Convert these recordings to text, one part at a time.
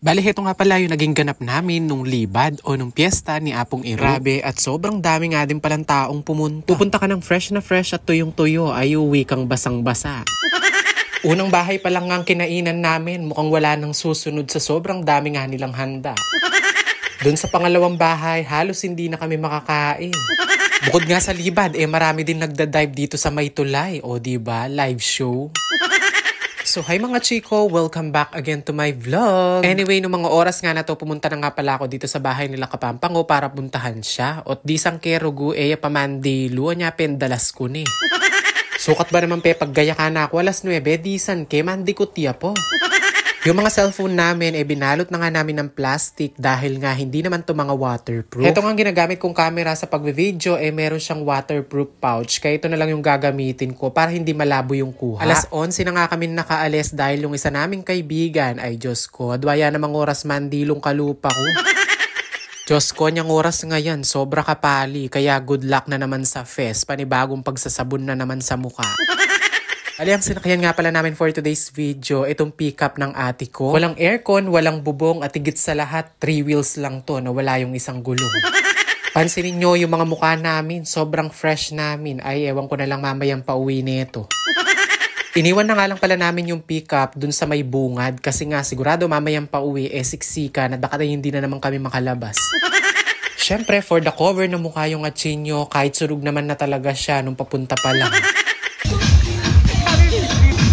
Bali, heto nga pala yung naging ganap namin nung libad o nung piyesta ni Apong Iro. Grabe, at sobrang dami nga din palang taong pumunta. Pupunta ka ng fresh na fresh at tuyong-tuyo, ay uwi kang basang-basa. Unang bahay pa lang nga ang kinainan namin, mukhang wala nang susunod sa sobrang dami nga nilang handa. Doon sa pangalawang bahay, halos hindi na kami makakain. Bukod nga sa libad, marami din nagda-dive dito sa May Tulay. O diba, live show. So hi mga chiko, welcome back again to my vlog. Anyway, nung mga oras nga na to, pumunta na nga pala ako dito sa bahay nila Kapampango para puntahan siya. At di sang kerugu pamandi luwa niya pendalas ko ni. Sukat ba naman paggaya ka na ako alas 9, di san ke mandi ko tiya po. Yung mga cellphone namin, binalot na nga namin ng plastic dahil nga hindi naman to mga waterproof. Ito nga ginagamit kong camera sa pag-video, meron siyang waterproof pouch. Kaya ito na lang yung gagamitin ko para hindi malabo yung kuha. Alas 11 na nga kami nakaalis dahil yung isa naming kaibigan, ay Diyos ko, adwaya namang oras mandilong kalupa ko. Diyos ko, niyang oras ngayon, sobra kapali. Kaya good luck na naman sa fest, panibagong pagsasabon na naman sa mukha. Ali, ang sinakyan nga pala namin for today's video, itong pickup ng ate ko. Walang aircon, walang bubong, at higit sa lahat, 3 wheels lang to na wala yung isang gulong. Pansinin nyo yung mga mukha namin, sobrang fresh namin. Ay, ewan ko na lang mamayang pauwi nito. Iniwan na nga lang pala namin yung pickup dun sa may bungad kasi nga sigurado mamayang pauwi, siksika na baka hindi na naman kami makalabas. Syempre, for the cover ng mukha yung atsinyo, kahit surug naman na talaga siya nung papunta pa lang.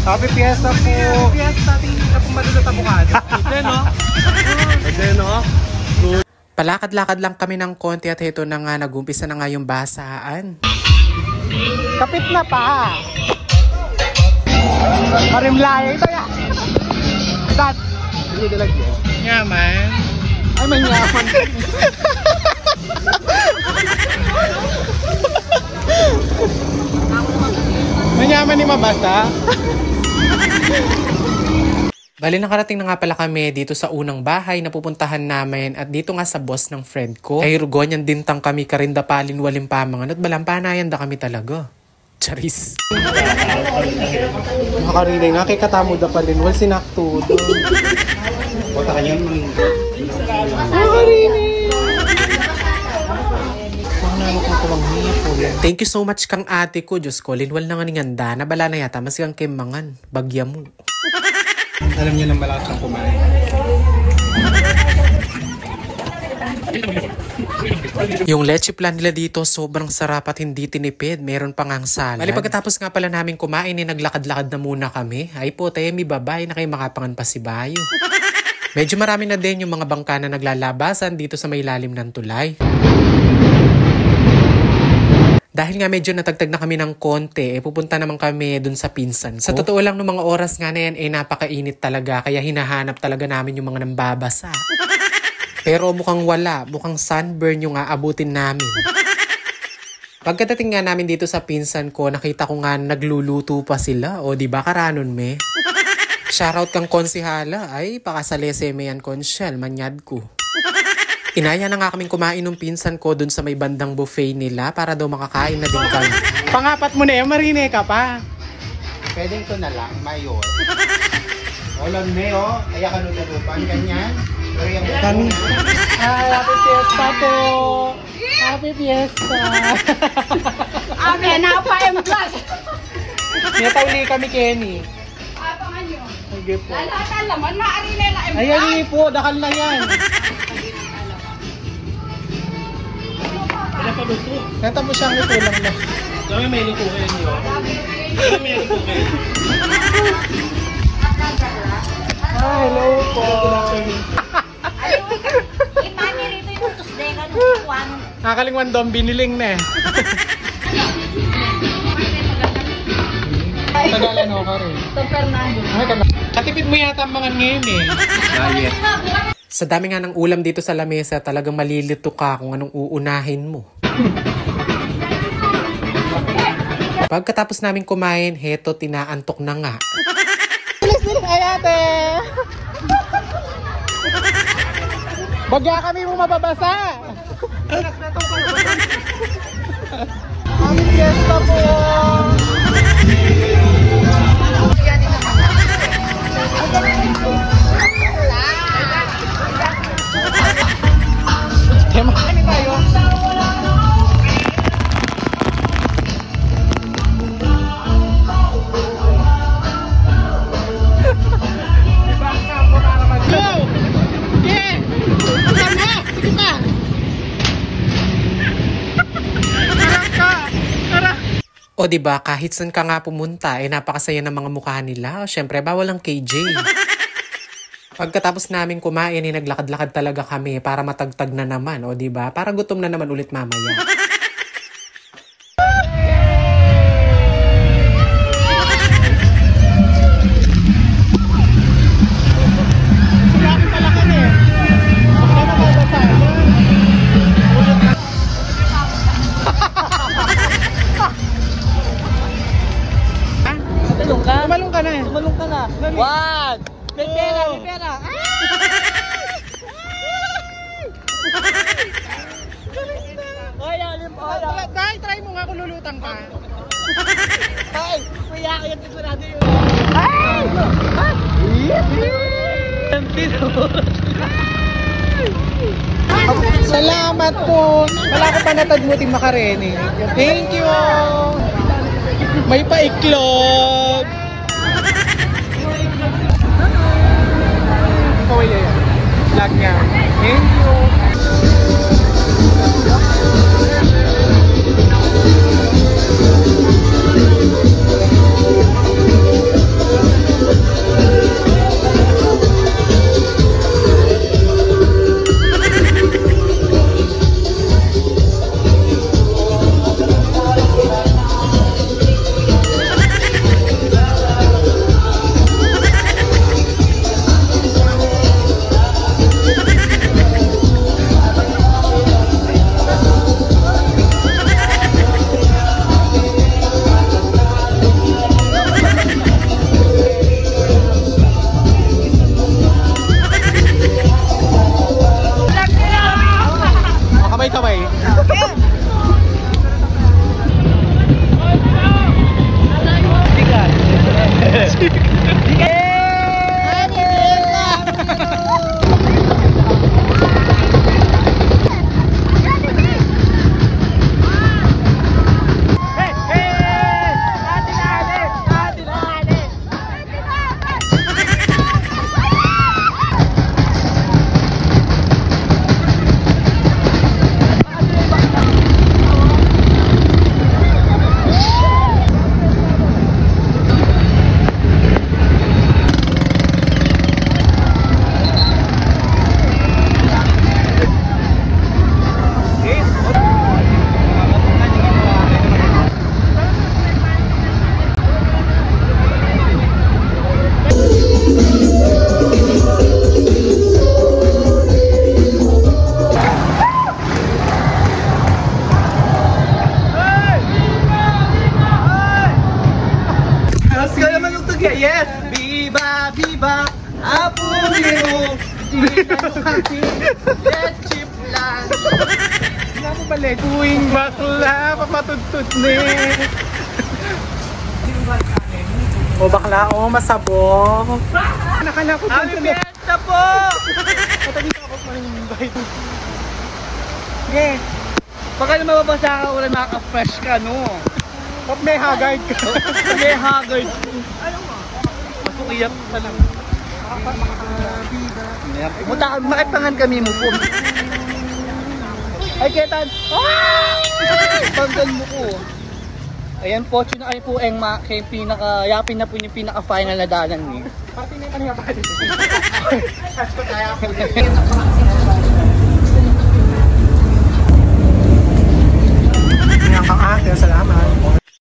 Happy Fiesta po! Happy Fiesta! Tingin ka pong malulot abukado. Ito, no? Ito, no? Palakad-lakad lang kami ng konti at ito na nga, nag-umpisa na nga yung basaan. Kapit na pa! Marimlaya ito ya! Dad! Hindi dalag yun. Yaman. Ay, may nyaman. Manyaman ni Mabasa. Bali, nakarating na nga pala kami dito sa unang bahay na pupuntahan namin at dito nga sa boss ng friend ko. Ay rugonyan din tang kami karinda palin walim pamangan at balampanayan da kami talaga. Charis. Makarinig nga kay katamo da palin wal sinakto. Bota kanyan. Makarinig. Thank you so much kang ate ko. Diyos ko, linwal na nga ni nganda. Nabala na yata, mas kang kemangan. Bagya mo. Alam niyo lang malakas ang kumain. Yung leche plan nila dito, sobrang sarap at hindi tinipid. Meron pang ang salad. Bali, pagkatapos nga pala namin kumain, naglakad-lakad na muna kami. Ay po, tayo may babay na kayo makapangan pa si Bayo. Medyo marami na din yung mga bangka na naglalabasan dito sa may lalim ng tulay. Dahil nga medyo natagtag na kami ng konti, pupunta naman kami dun sa pinsan ko. Sa totoo lang, nung mga oras nga na yan, napakainit talaga. Kaya hinahanap talaga namin yung mga nambabasa. Pero mukhang wala. Mukhang sunburn yung aabutin namin. Pagkadating nga namin dito sa pinsan ko, nakita ko nga nagluluto pa sila. O diba karanon me? Shoutout kang konsihala. Ay, pakasalese me yan konsyal. Manyad ko. Inaya na nga kaming kumain ng pinsan ko dun sa may bandang buffet nila para daw makakain na din kami. Pangapat mo na marine ka pa. Pwedeng ko na lang, mayor. Olon neo, kaya ka nung nalupan, ganyan. Ay, happy fiesta po! Happy fiesta! Okay, napa-M+. Natauli kami, Kenny. Abangan nyo. Sige po. Lahat laman, maaari nila M+. Ayan po, dakal na yan. Nata mo siyang ito lang na. Kami may luto kayo niyo. Kami may luto kayo. Hello po. Imani rito yung Tuesday ka nung kuwan. Nakalingwan doon, biniling na eh. Tagalan ako ka rin. Sa Fernando. Katipid mo yata ang mga ngayon eh. Diet. Sa dami nga ng ulam dito sa lamesa, talagang malilito ka kung anong uunahin mo. Pagkatapos namin kumain, heto tinaantok na nga. Bilis-bilis ay ate! Bagya kami mo mababasa! Aming fiesta po! Ano tayo? O diba, kahit saan ka nga pumunta, napakasaya ng mga mukha nila. Siyempre, bawal ang KJ. Pagkatapos namin kumain, naglakad-lakad talaga kami para matagtag na naman. O diba, para gutom na naman ulit mamaya. Tumalong ka na. Tumalong ka na. One! May pera, may pera. Ay, alim po. Try mo nga kung lulutang ka. Ay, kuya ko yung sigurado yun. Salamat po. Wala ko pa natagmuting makarene. Thank you. May paiklog. Kaway yan. Vlog niya. Thank you. Kamay-kamay. Yes! Viva, viva! Apulyo! Let's chip lang! Wala mo balik. Tuwing bakla, papatutut ni. O bakla, masabo. Nakala ko Happy fiesta po! Patagita ako pa rin yung invite. Okay. Baka na mababasa ka wala nakaka-fresh ka, no? Pag may haggard ka. May haggard. Masukiyak ka lang. Makipangan kami mo po. Ay, Ketan! Pagdan mo ko. Ayan po, na kayo po ang pinaka-yapin na po yung pinaka-final na dalan niyo. Pati na yung kanina pa.